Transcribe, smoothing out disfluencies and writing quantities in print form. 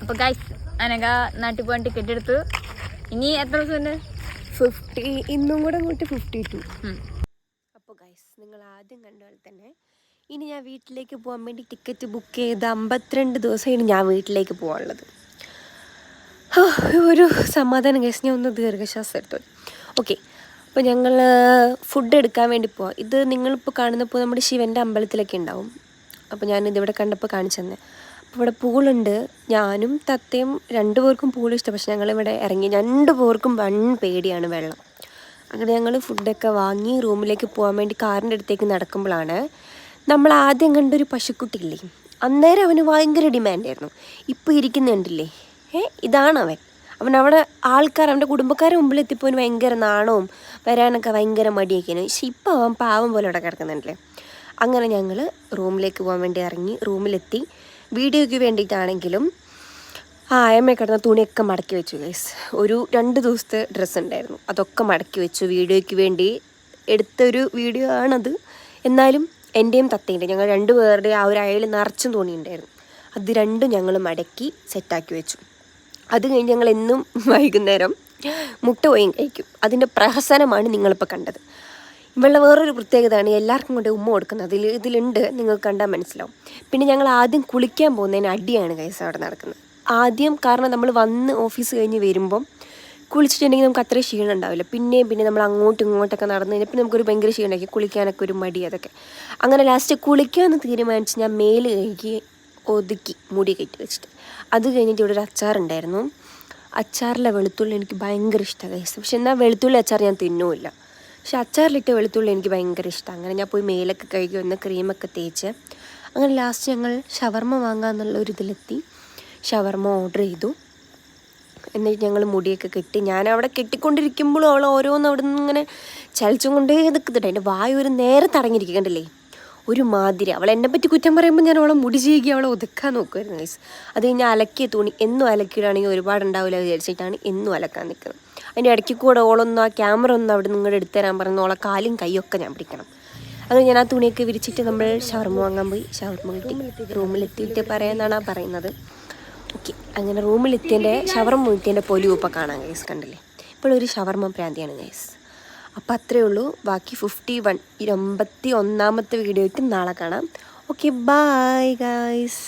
അപ്പോൾ ഗൈസ് അനക നാട്ടിൽ പോകാൻ ടിക്കറ്റ് എടുത്തു. ഇനി എത്ര ദിവസമുണ്ട്? 50. ഇന്നും കൂടെ അങ്ങോട്ട് 52. അപ്പോൾ ഗൈസ് നിങ്ങൾ ആദ്യം കണ്ട പോലെ തന്നെ ഇനി ഞാൻ വീട്ടിലേക്ക് പോകാൻ വേണ്ടി ടിക്കറ്റ് ബുക്ക് ചെയ്ത് 52 ദിവസമാണ് ഞാൻ വീട്ടിലേക്ക് പോകാനുള്ളത്. ഒരു സമാധാനം ഗൈസ്. ഞാൻ ഒന്ന് ദീർഘശ്വാസം എടുത്തു. ഓക്കെ, അപ്പോൾ ഞങ്ങൾ ഫുഡ് എടുക്കാൻ വേണ്ടി പോവാം. ഇത് നിങ്ങളിപ്പോൾ കാണുന്നപ്പോൾ നമ്മുടെ ശിവൻ്റെ അമ്പലത്തിലൊക്കെ ഉണ്ടാവും. അപ്പോൾ ഞാനിതിവിടെ കണ്ടപ്പോൾ കാണിച്ചു തന്നെ. അപ്പോൾ ഇവിടെ പൂളുണ്ട്. ഞാനും തത്തയും 2 പേർക്കും പൂൾ ഇഷ്ടം. പക്ഷെ ഞങ്ങളിവിടെ ഇറങ്ങി 2 പേർക്കും വൺ പേടിയാണ് വെള്ളം. അങ്ങനെ ഞങ്ങൾ ഫുഡൊക്കെ വാങ്ങി റൂമിലേക്ക് പോകാൻ വേണ്ടി കാറിൻ്റെ അടുത്തേക്ക് നടക്കുമ്പോഴാണ് നമ്മൾ ആദ്യം കണ്ടൊരു പശുക്കുട്ടിയില്ലേ, അന്നേരം അവന് ഭയങ്കര ഡിമാൻഡായിരുന്നു. ഇപ്പോൾ ഇരിക്കുന്നുണ്ടില്ലേ, ഇതാണ് അവനവിടെ ആൾക്കാർ അവൻ്റെ കുടുംബക്കാരുടെ മുമ്പിൽ എത്തിയപ്പോൾ അവന് ഭയങ്കര നാണവും വരാനൊക്കെ ഭയങ്കര മടിയൊക്കെയാണ്. പക്ഷെ ഇപ്പോൾ അവൻ പാവം പോലെ അവിടെ കിടക്കുന്നുണ്ടല്ലേ. അങ്ങനെ ഞങ്ങൾ റൂമിലേക്ക് പോകാൻ വേണ്ടി ഇറങ്ങി. റൂമിലെത്തി. വീഡിയോയ്ക്ക് വേണ്ടിയിട്ടാണെങ്കിലും അമ്മയെ കിടന്ന തുണിയൊക്കെ മടക്കി വെച്ചു ഗൈസ്. ഒരു 2 ദിവസത്തെ ഡ്രസ്സ് ഉണ്ടായിരുന്നു, അതൊക്കെ മടക്കി വെച്ചു. വീഡിയോയ്ക്ക് വേണ്ടി എടുത്തൊരു വീഡിയോ ആണത്. എന്നാലും എൻ്റെയും തത്തേൻ്റെ ഞങ്ങൾ 2 പേരുടെ ആ ഒരു അയയിൽ നിറച്ചും തുണി ഉണ്ടായിരുന്നു. അത് 2 ഞങ്ങൾ മടക്കി സെറ്റാക്കി വെച്ചു. അത് കഴിഞ്ഞ് ഞങ്ങൾ എന്നും വൈകുന്നേരം മുട്ട പോയും കഴിക്കും. അതിൻ്റെ പ്രഹസനമാണ് നിങ്ങളിപ്പോൾ കണ്ടത്. ഇവളുടെ വേറൊരു പ്രത്യേകതയാണ് എല്ലാവർക്കും കൊണ്ട് ഉമ്മ കൊടുക്കുന്നത്. ഇതിലുണ്ട്, നിങ്ങൾക്ക് കണ്ടാൽ മനസ്സിലാവും. പിന്നെ ഞങ്ങൾ ആദ്യം കുളിക്കാൻ പോകുന്നതിന് അടിയാണ് കൈസ് അവിടെ നടക്കുന്നത്. ആദ്യം കാരണം നമ്മൾ വന്ന് ഓഫീസ് കഴിഞ്ഞ് വരുമ്പം കുളിച്ചിട്ടുണ്ടെങ്കിൽ നമുക്ക് അത്രയും ക്ഷീണം ഉണ്ടാവില്ല. പിന്നെ നമ്മൾ അങ്ങോട്ടും ഇങ്ങോട്ടൊക്കെ നടന്നു കഴിഞ്ഞപ്പോൾ നമുക്കൊരു ഭയങ്കര ക്ഷീണമാക്കി, കുളിക്കാനൊക്കെ ഒരു മടി അതൊക്കെ. അങ്ങനെ ലാസ്റ്റ് കുളിക്കാമെന്ന് തീരുമാനിച്ച് ഞാൻ മേല് കഴുകി ഒതുക്കി മുടി കെട്ടി വെച്ചിട്ട്. അത് കഴിഞ്ഞിട്ട് ഇവിടെ ഒരു അച്ചാറുണ്ടായിരുന്നു. അച്ചാറിലെ വെളുത്തുള്ളി എനിക്ക് ഭയങ്കര ഇഷ്ടമാണ് കൈസ്. പക്ഷെ എന്നാൽ വെളുത്തുള്ളി അച്ചാർ ഞാൻ തിന്നുമില്ല. പക്ഷെ അച്ചാറിലിട്ട വെളുത്തുള്ളി എനിക്ക് ഭയങ്കര ഇഷ്ടമാണ്. അങ്ങനെ ഞാൻ പോയി മേലൊക്കെ കഴുകി വന്ന് ക്രീമൊക്കെ തേച്ച് അങ്ങനെ ലാസ്റ്റ് ഞങ്ങൾ ഷവർമ്മ വാങ്ങാമെന്നുള്ള ഒരു ഇതിലെത്തി. ഷവർമ്മ ഓർഡർ ചെയ്തു. എന്നിട്ട് ഞങ്ങൾ മുടിയൊക്കെ കെട്ടി. ഞാൻ അവിടെ കെട്ടിക്കൊണ്ടിരിക്കുമ്പോഴും അവൾ ഓരോന്ന് അവിടെ നിന്ന് ഇങ്ങനെ ചലിച്ചും കൊണ്ടേ നിൽക്കുന്നുണ്ട്. എൻ്റെ വായു ഒരു നേരെ തടങ്ങിയിരിക്കണ്ടല്ലേ, ഒരു മാതിരി. അവൾ എന്നെ പറ്റി കുറ്റം പറയുമ്പോൾ ഞാൻ അവളെ മുടി ചെയ്യുക, അവളെ ഒതുക്കാൻ നോക്കുമായിരുന്നു ഗൈസ്. അത് കഴിഞ്ഞാൽ അലക്കിയ തുണി എന്നും അലക്കിയിടാണെങ്കിൽ ഒരുപാടുണ്ടാവില്ല വിചാരിച്ചിട്ടാണ് എന്നും അലക്കാൻ നിൽക്കുന്നത്. അതിൻ്റെ ഇടയ്ക്ക് കൂടെ ഓളൊന്ന് ആ ക്യാമറ ഒന്ന് അവിടെ നിങ്ങളുടെ എടുത്തു തരാൻ പറയുന്ന ഓളെ കാലും കൈയൊക്കെ ഞാൻ പിടിക്കണം. അത് ഞാൻ ആ തുണിയൊക്കെ വിരിച്ചിട്ട് നമ്മൾ ഷവർമ്മ വാങ്ങാൻ പോയി. ഷവർമ്മ കിട്ടി. റൂമിലെത്തിയിട്ട് പറയാമെന്നാണ് ആ പറയുന്നത്. ഓക്കെ, അങ്ങനെ റൂമിലെത്തിയതിൻ്റെ ഷവർമ്മ കിട്ടിയതിൻ്റെ പൊലിവ് കാണാം ഗൈസ്. കണ്ടില്ലേ, ഇപ്പോഴൊരു ഷവർമ്മ പ്രാന്തിയാണ് ഗൈസ്. അപ്പോൾ അത്രയേ ഉള്ളൂ. ബാക്കി 51 51ാമത്തെ വീഡിയോയ്ക്ക് നാളെ കാണാം. Okay, bye guys.